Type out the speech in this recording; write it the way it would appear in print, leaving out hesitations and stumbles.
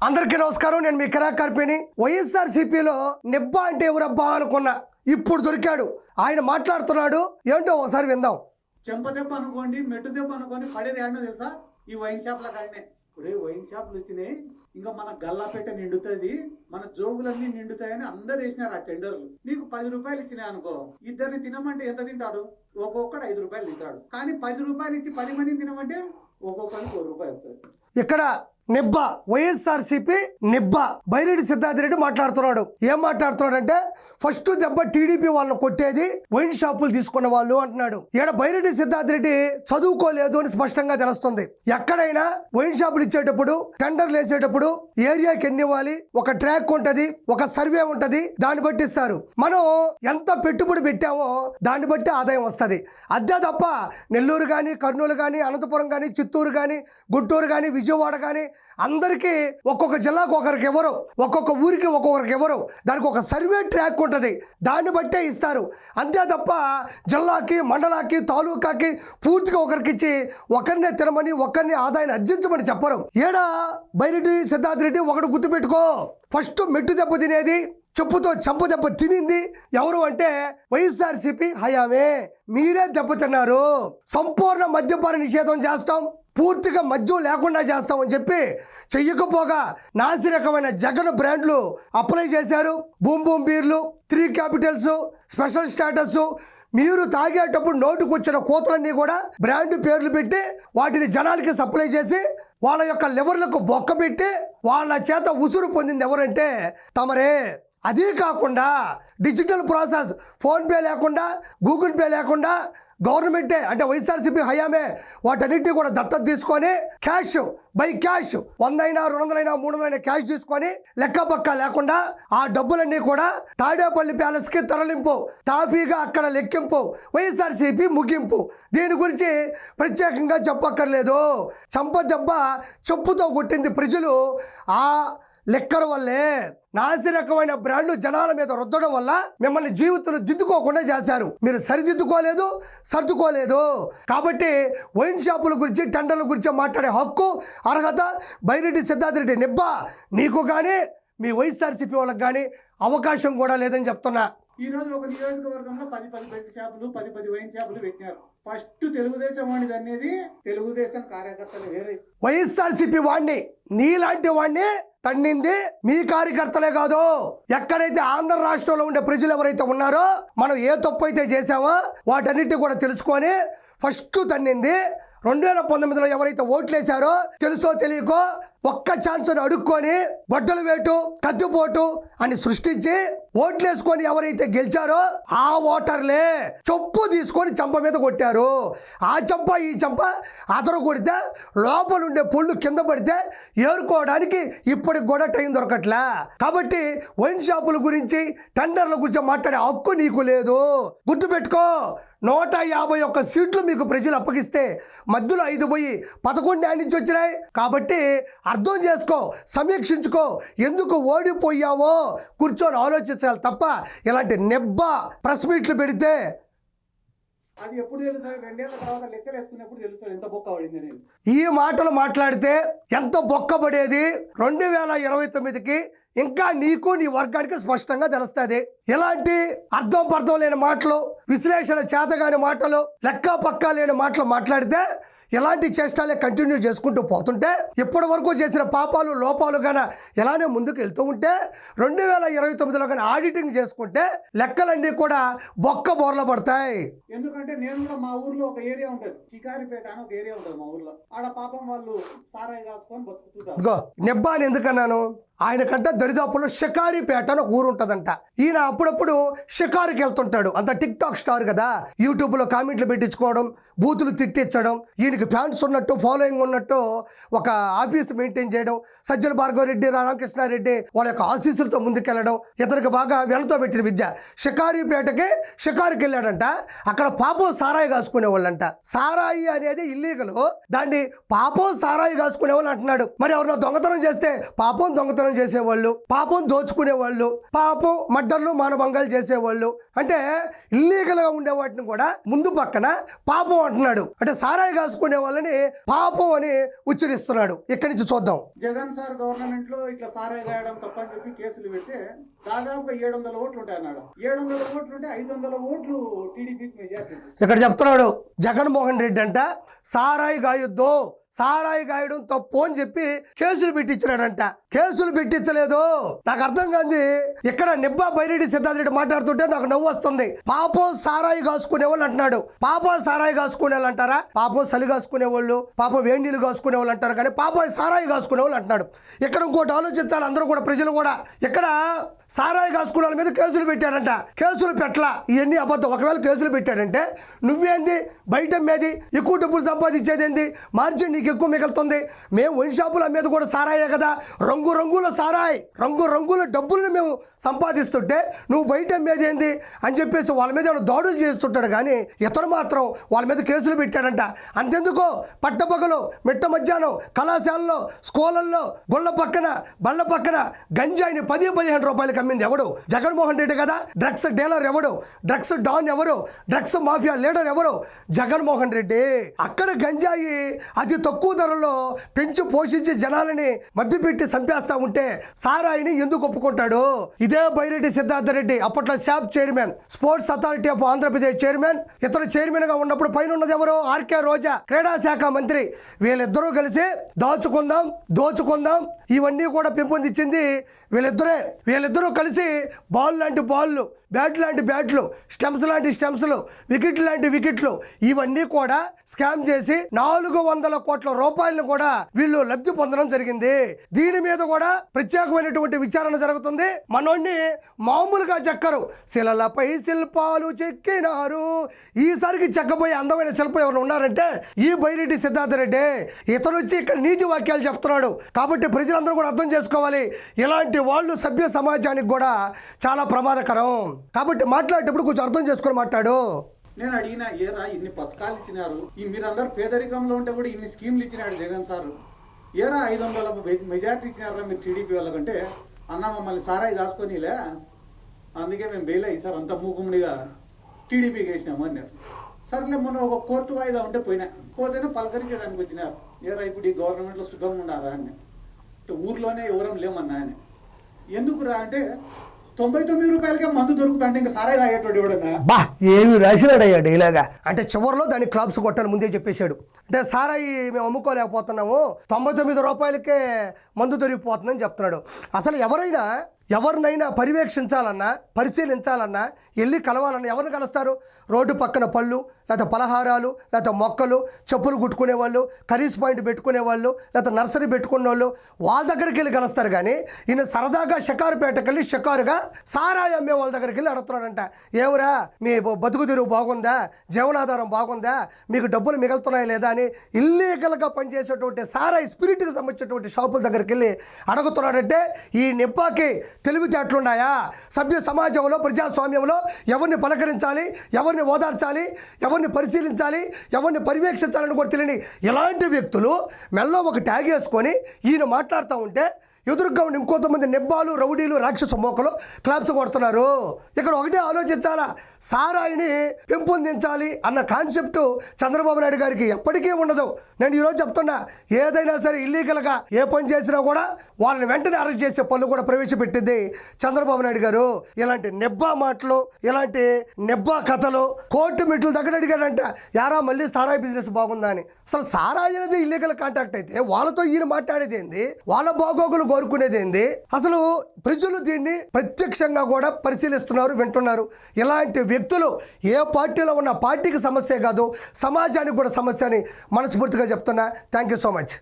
అందరికీ నమస్కారం. నేను మీ కరాకర్పిని. వైఎస్ఆర్సీపీలో నిబ్బా అంటే ఎవరబ్బా అనుకున్నా, ఇప్పుడు దొరికాడు. ఆయన మాట్లాడుతున్నాడు, ఏంటో ఒకసారి విందాం. చెంపదెబ్బ అనుకోండి, మెట్టు దెబ్బ అనుకోండి, పడేది ఏమన్నా తెలుసా? ఈ వైన్ షాప్ల కాడనే. ఇప్పుడు వైన్ షాపులు వచ్చినాయి, ఇంకా మన గల్లాపేట నిండుతుంది, మన జోబులన్నీ నిండుతాయని అందరు వేసినారు ఆ టెండర్లు. నీకు 10 రూపాయలు ఇచ్చినాయి అనుకో, ఇద్దరిని తినమంటే ఎంత తింటాడు? ఒక్కొక్కడు 5 రూపాయలు తింటాడు. కానీ 10 రూపాయలు ఇచ్చి 10 మందిని తినమంటే ఒక్కొక్కరికి 1 రూపాయి వస్తుంది. ఇక్కడ నిబ్బా, వైఎస్ఆర్సీపీ నిబ్బా బైరెడ్డి సిద్ధార్థ రెడ్డి మాట్లాడుతున్నాడు. ఏం మాట్లాడుతున్నాడంటే, ఫస్ట్ దెబ్బ టీడీపీ వాళ్ళని కొట్టేది వైన్ షాపులు తీసుకున్న వాళ్ళు అంటున్నాడు. ఈడ బైరెడ్డి సిద్ధార్థ రెడ్డి చదువుకోలేదు అని స్పష్టంగా తెలుస్తుంది. ఎక్కడైనా వైన్ షాపులు ఇచ్చేటప్పుడు, టెండర్లు వేసేటప్పుడు ఏరియాకి ఎన్ని ఇవ్వాలి, ఒక ట్రాక్ ఉంటది, ఒక సర్వే ఉంటది, దాన్ని బట్టి ఇస్తారు. మనం ఎంత పెట్టుబడి పెట్టామో దాన్ని బట్టి ఆదాయం వస్తుంది. అదే తప్ప నెల్లూరు కానీ, కర్నూలు కానీ, అనంతపురం కానీ, చిత్తూరు కానీ, గుంటూరు కానీ, విజయవాడ కానీ అందరికీ ఒక్కొక్క జిల్లాకు ఒకరికి ఎవరు, ఒక్కొక్క ఊరికి ఒక్కొక్కరికి ఎవరు, దానికి ఒక సర్వే ట్రాక్ ఉంటుంది, దాన్ని బట్టే ఇస్తారు. అంతే తప్ప జిల్లాకి, మండలాకి, తాలూకాకి పూర్తిగా ఒకరికి ఇచ్చి ఒకరినే తినమని, ఒకరిని ఆదాయాన్ని అర్జించమని చెప్పరు. ఏడా బైరెడ్డి సిద్ధార్థ రెడ్డి ఒకటి గుర్తుపెట్టుకో, ఫస్ట్ మెట్టు దెబ్బ తినేది, చెప్పుతో చెంప దెబ్బ తినింది ఎవరు అంటే వైఎస్ఆర్సీపీ హయామే. మీరే దెబ్బతిన్నారు. సంపూర్ణ మద్యపాన నిషేధం చేస్తాం, పూర్తిగా మద్యం లేకుండా చేస్తామని చెప్పి చెయ్యకపోగా నాసిరకమైన జగన్ బ్రాండ్లు అప్లై చేశారు. బూమ్ బూమ్ బీర్లు, 3 క్యాపిటల్స్, స్పెషల్ స్టేటస్. మీరు తాగేటప్పుడు నోటుకు వచ్చిన కోతలన్నీ కూడా బ్రాండ్ పేర్లు పెట్టి వాటిని జనాలకి సప్లై చేసి వాళ్ళ యొక్క లివర్లకు బొక్క పెట్టి వాళ్ళ చేత ఉసురు పొందింది ఎవరంటే తమరే. అదీ కాకుండా డిజిటల్ ప్రాసెస్, ఫోన్పే లేకుండా, గూగుల్ పే లేకుండా గవర్నమెంటే అంటే వైఎస్ఆర్సీపీ హయామే వాటన్నిటిని కూడా దత్తత తీసుకొని క్యాష్ బై క్యాష్ 100 అయినా 200 అయినా 300 అయినా క్యాష్ తీసుకొని లెక్క పక్క లేకుండా ఆ డబ్బులన్నీ కూడా తాడేపల్లి ప్యాలెస్కి తరలింపు, తాఫీగా అక్కడ లెక్కింపు, వైఎస్ఆర్సీపీ ముగింపు. దీని గురించి ప్రత్యేకంగా చెప్పక్కర్లేదు. చంపదెబ్బ చెప్పుతో కొట్టింది ప్రజలు ఆ లెక్కల వల్లే. నాసిరకమైన బ్రాండ్లు జనాల మీద రుద్దడం వల్ల మిమ్మల్ని జీవితంలో దిద్దుకోకుండా చేశారు. మీరు సరిదిద్దుకోలేదు, సర్దుకోలేదు. కాబట్టి వైన్ షాపుల గురించి, టెండర్ల గురించి మాట్లాడే హక్కు, అర్హత బైరెడ్డి సిద్ధార్థ రెడ్డి నిబ్బా నీకు కానీ, మీ వైఎస్ఆర్సీపీ వాళ్ళకి కానీ అవకాశం కూడా లేదని చెప్తున్నా. ఈ రోజు ఒక నియోజకవర్గంలో 10 బెల్ట్ షాపులు, 10 వైన్ షాపులు పెట్టినారు. ఫస్ట్ తెలుగుదేశం వాడిది అనేది తెలుగుదేశం కార్యకర్తలు వేరే. వైఎస్ఆర్సీపీ వాడిని, నీలాంటి వాడిని తన్నింది మీ కార్యకర్తలే కాదు. ఎక్కడైతే ఆంధ్ర రాష్ట్రంలో ఉండే ప్రజలు ఎవరైతే ఉన్నారో, మనం ఏ తప్పు అయితే చేసామో వాటన్నిటి కూడా తెలుసుకొని ఫస్ట్ తన్నింది 2019లో ఎవరైతే ఓట్లేశారో తెలుసో తెలియకో ఒక్క ఛాన్స్ అడుక్కొని బట్టలు వేటు, కత్తిపోటు అని సృష్టించి ఓట్లేసుకొని ఎవరైతే గెలిచారో ఆ ఓటర్లే చొప్పు తీసుకొని చంప మీద కొట్టారు. ఆ చంప ఈ చంప అదరు కొడితే లోపలుండే పుళ్ళు కింద పడితే ఏరుకోవడానికి ఇప్పటికి కూడా టైం దొరకట్లే. కాబట్టి వైన్ షాపుల గురించి, టెండర్ల గురించి మాట్లాడే హక్కు నీకు లేదు. గుర్తుపెట్టుకో, 151 సీట్లు మీకు ప్రజలు అప్పగిస్తే మధ్యలో 5 పోయి 11 నుంచి వచ్చినాయి. కాబట్టి అర్థం చేసుకో, సమీక్షించుకో, ఎందుకు ఓడిపోయావో కూర్చొని ఆలోచించాలి తప్ప ఇలాంటి నెబ్బా ప్రెస్ మీట్లు పెడితే అది ఎప్పుడు తెలుస్తుంది? 2 ఏళ్ల తర్వాత లెక్కలు వేసుకున్నప్పుడు తెలుస్తుంది ఎంత బొక్క పడింది అనేది. ఈ మాటలు మాట్లాడితే ఎంత బొక్కబడేది 2029కి ఇంకా నీకు, నీ వర్గానికి స్పష్టంగా తెలుస్తుంది. ఇలాంటి అర్థం పర్థం లేని మాటలు, విశ్లేషణ చేతగాని మాటలు, లెక్క పక్కా లేని మాటలు మాట్లాడితే ఇలాంటి చేష్టాలే కంటిన్యూ చేసుకుంటూ పోతుంటే, ఇప్పటి వరకు చేసిన పాపాలు, లోపాలు గాన ఇలానే ముందుకు వెళ్తూ ఉంటే 2029లో కానీ ఆడిటింగ్ చేసుకుంటే లెక్కలన్నీ కూడా బొక్క బోర్ల పడతాయి. ఎందుకంటే నేను కూడా మా ఊర్లో ఒక ఏరియా ఉంటుంది, చికారిపేట అని ఒక ఏరియా ఉంటుంది మా ఊర్లో. ఆడ పాపం వాళ్ళు సారాయి కాసుకొని బతుకుతుంటారు. నెబ్బా అని ఎందుకన్నాను, ఆయనకంట దరిదాపుల్లో షికారిపేట అని ఒక ఊరు ఉంటుందంట. ఈయన అప్పుడప్పుడు షికారుకి వెళ్తుంటాడు. అంత టిక్ టాక్ స్టార్ కదా, యూట్యూబ్లో కామెంట్లు పెట్టించుకోవడం, బూతులు తిట్టించడం, ఈయనకి ఫ్యాన్స్ ఉన్నట్టు, ఫాలోయింగ్ ఉన్నట్టు ఒక ఆఫీస్ మెయింటైన్ చేయడం, సజ్జల భార్గవరెడ్డి, రామకృష్ణారెడ్డి వాళ్ళ యొక్క ఆశీస్సులతో ముందుకెళ్ళడం ఇతనికి బాగా వెనతో పెట్టిన విద్య. షికారిపేటకి షికారుకి వెళ్ళాడంట. అక్కడ పాపం సారాయి కాసుకునే వాళ్ళంట. సారాయి అనేది ఇల్లీగల్, దాన్ని పాపం సారాయి కాసుకునే వాళ్ళు అంటున్నాడు. మరి ఎవరన్నా దొంగతనం చేస్తే పాపం దొంగతనం చేసేవాళ్ళు, పాపం దోచుకునేవాళ్ళు, పాపం మర్డర్లు, మానభంగాలు చేసేవాళ్ళు. అంటే ఇల్లీగల్గా ఉండే వాటిని కూడా ముందు పక్కన పాపం అంటున్నాడు. అంటే సారాయి కాసుకునే వాళ్ళని పాపం అని ఉచ్చరిస్తున్నాడు. ఇక్కడి నుంచి చూద్దాం. జగన్ సార్ గవర్నమెంట్ లో ఇట్లా సారాయి గాయడం తప్పని చెప్పి కేసులు పెడితే దాదాపుగా 700 ఓట్లు ఉంటాయి అన్నాడు. 700 ఓట్లు ఉంటే 500 ఓట్లు టీడీపీకి మెజార్టీ. ఇక్కడ చెప్తున్నాడు జగన్మోహన్ రెడ్డి అంట సారాయి గాయొద్దు, సారాయి గాయడం తప్పు అని చెప్పి కేసులు పెట్టించినాడంట. కేసులు పెట్టించలేదు. నాకు అర్థం కాదు. ఇక్కడ నిబ్బా బైరెడ్డి సిద్ధార్థ రెడ్డి మాట్లాడుతుంటే నాకు నవ్వు వస్తుంది. పాపం సారాయి కాసుకునే వాళ్ళు అంటున్నాడు. పాపం సారాయి కాసుకునే వాళ్ళు అంటారా? పాపం చలి కాసుకునే వాళ్ళు, పాపం వేడి నీళ్ళు కాసుకునే వాళ్ళు అంటారు, కానీ పాపం సారాయి కాసుకునే వాళ్ళు అంటున్నాడు. ఇక్కడ ఇంకోటి ఆలోచించాలి అందరూ కూడా, ప్రజలు కూడా. ఇక్కడ సారాయి కాసుకునే వాళ్ళ మీద కేసులు పెట్టాడంట. కేసులు పెట్టలా, ఇవన్నీ అబద్ధం. ఒకవేళ కేసులు పెట్టాడంటే నువ్వేంది బయట అమ్మేది, ఎక్కువ డబ్బులు సంపాదించేది ఏంది, మార్జిన్ నీకు ఎక్కువ మిగులుతుంది. మేము వైన్ షాపుల మీద కూడా సారాయే కదా, రంగురంగుల సారాయి, రంగురంగుల డబ్బులను మేము సంపాదిస్తుంటే నువ్వు బయట అమ్మేది ఏంది అని చెప్పేసి వాళ్ళ మీద దాడులు చేస్తుంటాడు. కానీ ఇతను మాత్రం వాళ్ళ మీద కేసులు పెట్టాడంట. అంతెందుకో పట్టపగలు మిట్ట మధ్యాహ్నం కళాశాలలో, స్కూళ్ళల్లో, గుళ్ళ పక్కన, బళ్ళ పక్కన గంజాయిని 10-15 రూపాయలకి అమ్మింది ఎవడు? జగన్మోహన్ రెడ్డి కదా. డ్రగ్స్ డీలర్ ఎవడు? డ్రగ్స్ డాన్ ఎవరు? డ్రగ్స్ మాఫియా లీడర్ ఎవరు? జగన్మోహన్ రెడ్డి. అక్కడ గంజాయి అతి తక్కువ ధరలో పెంచి పోషించి జనాలని మభ్యపెట్టి చంపేస్తా ఉంటే సారాయిని ఎందుకు ఒప్పుకుంటాడు? ఇదే బైరెడ్డి సిద్ధార్థ రెడ్డి అప్పట్లో SAAP chairman, sports authority of Andhra Pradesh chairman. ఇతను చైర్మన్ గా ఉన్నప్పుడు పైన ఉన్నది ఎవరు? ఆర్కే రోజా, క్రీడా శాఖ మంత్రి. వీళ్ళిద్దరూ కలిసి దోచుకుందాం ఇవన్నీ కూడా పెంపొందించింది వీళ్ళిద్దరే. వీళ్ళిద్దరూ కలిసి బాల్ లాంటి బాళ్ళు, బ్యాట్ లాంటి బ్యాట్లు, స్టెమ్స్ లాంటి స్టెమ్స్లు, వికెట్ లాంటి వికెట్లు ఇవన్నీ కూడా స్కామ్ చేసి 400 కోట్ల రూపాయలను కూడా వీళ్ళు లబ్ధి పొందడం జరిగింది. దీని మీద కూడా ప్రత్యేకమైనటువంటి విచారణ జరుగుతుంది. మనోడిని మామూలుగా చెక్కరు, శిలలపై శిల్పాలు చెక్కినారు. ఈసారికి చెక్కబోయే అందమైన శిల్పం ఎవరు ఉన్నారంటే ఈ బైరెడ్డి సిద్ధార్థ రెడ్డి. ఇతను వచ్చి ఇక్కడ నీతి వాక్యాలు చెప్తున్నాడు. కాబట్టి ప్రజలందరూ కూడా అర్థం చేసుకోవాలి, ఇలాంటి వాళ్ళు సభ్య సమాజానికి కూడా చాలా ప్రమాదకరం. కాబట్టి మాట్లాడేటప్పుడు కొంచెం అర్థం చేసుకొని మాట్లాడు. నేను అడిగిన ఏరా ఇన్ని పథకాలు ఇచ్చినారు, మీరందరూ పేదరికంలో ఉంటే కూడా ఇన్ని స్కీమ్లు ఇచ్చినాడు జగన్ సార్, ఏరా 500 మెజార్టీ ఇచ్చినారా మీరు టీడీపీ వాళ్ళకంటే? అన్న మమ్మల్ని సారాయి కాసుకొనిలే, అందుకే మేము బెయిల్ అయ్యి అంత మూకుముడిగా టీడీపీకి వేసినాము అన్నారు. సరేలే మొన్న ఒక కోర్టు వాయిదా ఉంటే పోతేనే పలకరించడానికి వచ్చినారు. ఏరా ఇప్పుడు ఈ గవర్నమెంట్లో సుఖంగా ఉన్నారా అని. ఊర్లోనే ఎవరం లేమన్నా అని. ఎందుకురా అంటే 99 రూపాయలకే మందు దొరుకుతుంటే ఇంకా సారాయి తాగేటోడు ఎవడన్నా? బా ఏమి రాసినాడయ్యా డైలాగా. అంటే చివరిలో దాన్ని క్లాప్స్ కొట్టాను ముందే చెప్పేశాడు. అంటే సారాయి మేము అమ్ముకోలేకపోతున్నాము, 99 రూపాయలకే మందు దొరికిపోతుందని చెప్తున్నాడు. అసలు ఎవరినైనా పర్యవేక్షించాలన్నా, పరిశీలించాలన్నా, వెళ్ళి కలవాలన్నా ఎవరిని కలుస్తారు? రోడ్డు పక్కన పళ్ళు, లేకపోతే పలహారాలు, లేకపోతే మొక్కలు, చెప్పులు కుట్టుకునే వాళ్ళు, కర్రీస్ పాయింట్ పెట్టుకునే వాళ్ళు, లేకపోతే నర్సరీ పెట్టుకునే వాళ్ళు, వాళ్ళ దగ్గరికి వెళ్ళి కలుస్తారు. కానీ ఈయన సరదాగా షికారుపేటకి వెళ్ళి షికారుగా సారాయి అమ్మే వాళ్ళ దగ్గరికి వెళ్ళి అడుగుతున్నాడంట. ఏమరా మీ బతుకు తెరువు బాగుందా, జీవనాధారం బాగుందా, మీకు డబ్బులు మిగులుతున్నాయా లేదా అని ఇల్లీగల్గా పనిచేసేటువంటి సారాయి స్పిరిట్కి సంబంధించినటువంటి షాపుల దగ్గరికి వెళ్ళి అడుగుతున్నాడంటే ఈ నిబ్బాకి తెలివితేటలున్నాయా? సభ్య సమాజంలో, ప్రజాస్వామ్యంలో ఎవరిని పలకరించాలి, ఎవరిని ఓదార్చాలి, ఎవరిని పరిశీలించాలి, ఎవరిని పర్యవేక్షించాలని కూడా తెలియని ఇలాంటి వ్యక్తులు మెల్లో ఒక ట్యాగ్ వేసుకొని ఈయన మాట్లాడుతూ ఉంటే ఎదురుగా ఉండి ఇంకొంతమంది నిబ్బాలు, రౌడీలు, రాక్షస మోకలు క్లాప్స్ కొడుతున్నారు. ఇక్కడ ఒకటే ఆలోచించాలా, సారాయిని పెంపొందించాలి అన్న కాన్సెప్ట్ చంద్రబాబు నాయుడు గారికి ఎప్పటికీ ఉండదు. నేను ఈరోజు చెప్తున్నా, ఏదైనా సరే ఇల్లీగల్గా ఏ పని చేసినా కూడా వాళ్ళని వెంటనే అరెస్ట్ చేసే పనులు కూడా ప్రవేశపెట్టింది చంద్రబాబు నాయుడు గారు. ఇలాంటి నిబ్బా మాటలు, ఇలాంటి నిబ్బా కథలు కోర్టు మెట్లు దగ్గర అడిగాడంట, యారా మళ్ళీ సారాయి బిజినెస్ బాగుందా అని. అసలు సారాయి అనేది ఇల్లీగల్ కాంటాక్ట్ అయితే వాళ్ళతో ఈయన మాట్లాడేది ఏంది, వాళ్ళ బాగోగులు కోరుకునేది ఏంది? అసలు ప్రజలు దీన్ని ప్రత్యక్షంగా కూడా పరిశీలిస్తున్నారు, వింటున్నారు. ఇలాంటి వ్యక్తులు ఏ పార్టీలో ఉన్న పార్టీకి సమస్య కాదు, సమాజానికి కూడా సమస్య అని మనస్ఫూర్తిగా చెప్తున్నా. Thank you so much.